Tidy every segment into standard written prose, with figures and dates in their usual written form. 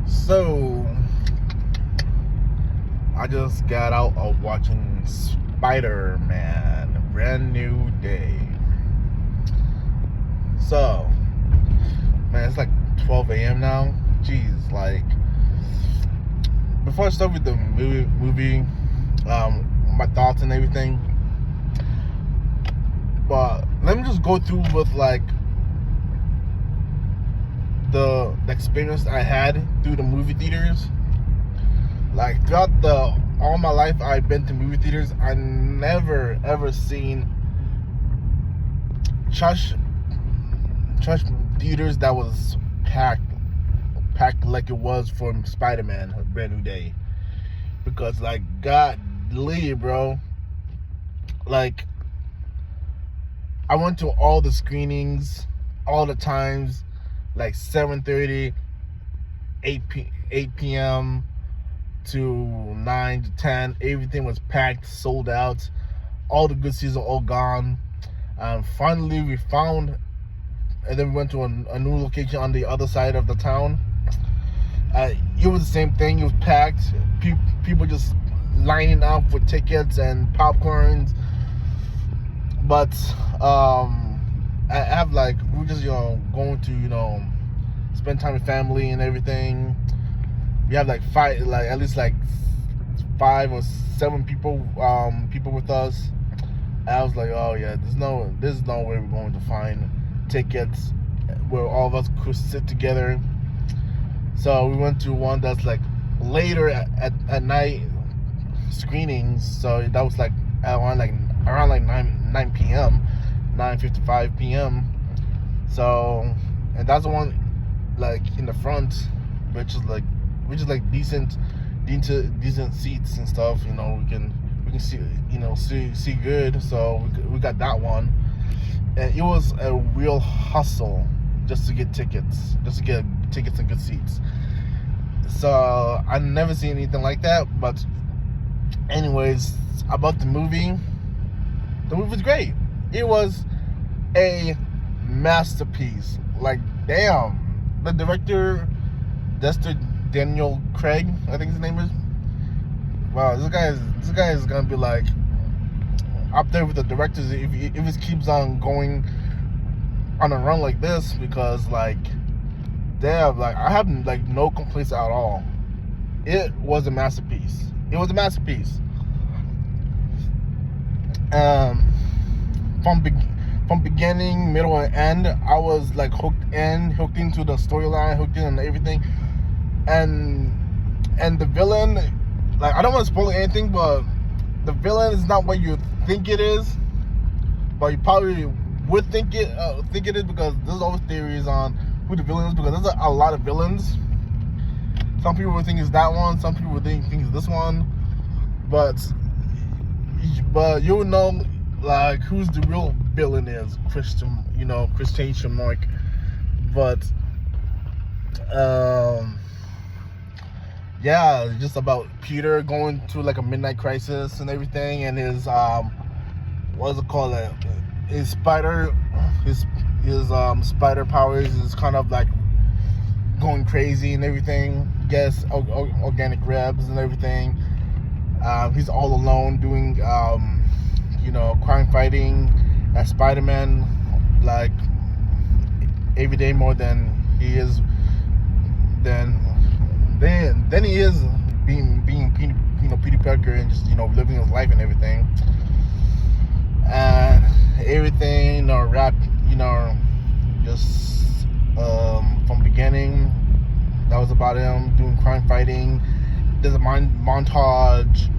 So, I just got out of watching Spider-Man, A Brand New Day. So, man, it's like 12 a.m. now. Jeez, like, before I start with the movie, my thoughts and everything, but let me just go through with, like, the experience I had through the movie theaters. Like, throughout all my life I've been to movie theaters, I never ever seen church theaters that was packed like it was for Spider-Man, A Brand New Day. Because, like, godly, bro, like, I went to all the screenings, all the times, like 7:30, 8 p.m. to 9 to 10. Everything was packed, sold out. All the good seats are all gone. Finally, we found, and then we went to a new location on the other side of the town. It was the same thing. It was packed. People just lining up for tickets and popcorns. But I have, like, we're just going to spend time with family and everything. We have like at least 5 or 7 people with us. And I was like, oh yeah, there's no way we're going to find tickets where all of us could sit together. So we went to one that's like later at night screenings. So that was like around 9 p.m., 9:55 p.m. So, and that's the one like in the front, which is like decent seats and stuff. We can see good. So we got that one, and it was a real hustle just to get tickets and good seats. So I never seen anything like that. But anyways, about the movie was great. It was a masterpiece. Like, damn, the director, Daniel Craig, I think his name is. Wow, this guy is gonna be like up there with the directors if it keeps on going on a run like this, because, like, damn, like, I have like no complaints at all. It was a masterpiece. From beginning, middle, and end, I was like hooked into the storyline, hooked in and everything. And the villain, like, I don't want to spoil anything, but the villain is not what you think it is, but you probably would think it is, because there's always theories on who the villain is, because there's a lot of villains. Some people would think it's that one, some people would think it's this one, but you'll know, like, who's the real villain is. Christian Mark. But yeah, just about Peter going through like a midnight crisis and everything, and his what's it called, his spider powers is kind of like going crazy and everything. Gets organic ribs and everything. He's all alone doing crime fighting as Spider-Man, like, every day more than he is than he is being Peter Parker, and just living his life and everything. And everything just from beginning, that was about him doing crime fighting. There's a montage,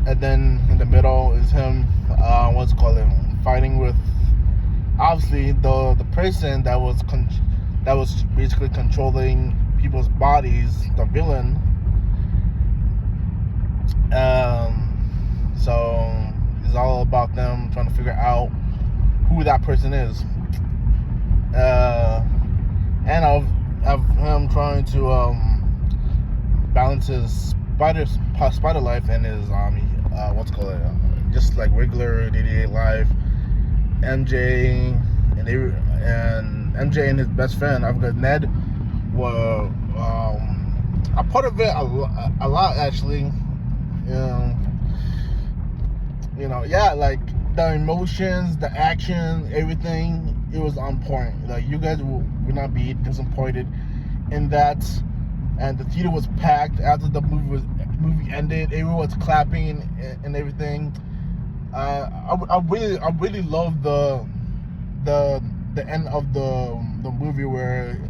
and then in the middle is him fighting with, obviously, the person that was basically controlling people's bodies, the villain. So it's all about them trying to figure out who that person is, and of him trying to balance his spider life and his just like regular day-to-day life. MJ and MJ and his best friend, I forgot, Ned, were a part of it a lot actually. Yeah, like the emotions, the action, everything. It was on point. Like you guys will not be disappointed in that. And the theater was packed after the movie ended. Everyone was clapping and everything. I really love the end of the movie where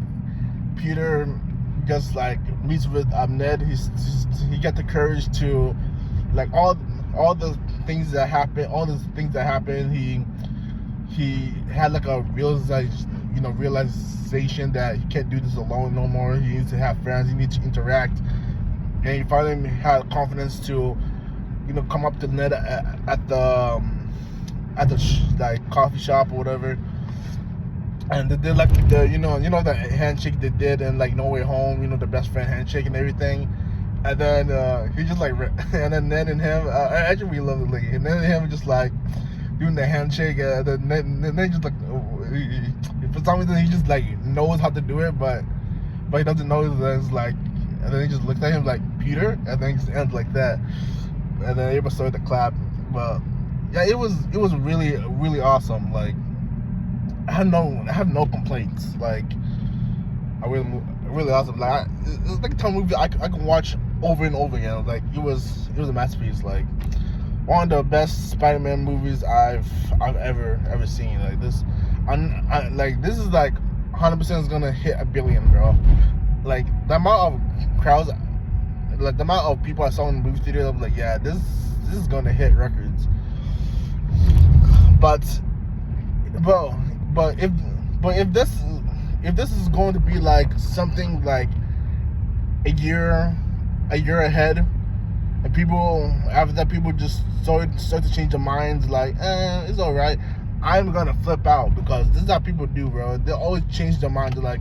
Peter just like meets with Ned. He got the courage to like all the things that happened. He had like a realization that he can't do this alone no more. He needs to have friends. He needs to interact, and he finally had confidence to come up to Ned at the like coffee shop or whatever. And they did like the handshake they did in like No Way Home, the best friend handshake and everything. And then he just like, and then Ned and him, I actually really love the lady. And then him just like doing the handshake. Then Ned just like, for some reason he just like knows how to do it, but he doesn't know that it's like. And then he just looks at him like, Peter, and then he just ends like that. And then everybody started to clap. But yeah, it was really really awesome. Like I have no complaints. Like I really awesome. Like it's like a ton of movie I can watch over and over again. Like it was a masterpiece. Like one of the best Spider-Man movies I've ever seen. Like this, this is like 100% is gonna hit 1 billion, bro. Like the amount of crowds, like the amount of people I saw in the movie theater, I'm like, yeah, this is gonna hit records. But if this is going to be like something like a year ahead, and people after that people just start to change their minds, like it's all right, I'm gonna flip out, because this is how people do, bro. They always change their mind. They're like,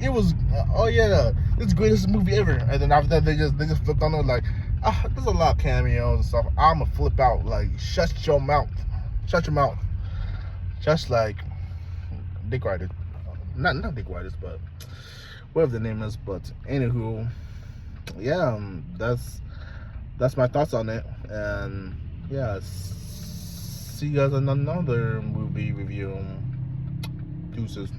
it was oh yeah, this is the greatest movie ever, and then after that they just flipped on it like, there's a lot of cameos and stuff. I'ma flip out. Like shut your mouth, just like Dick Riders, not Dick Riders, but whatever the name is. But anywho, yeah, that's my thoughts on it. And yeah, see you guys in another movie review. Deuces.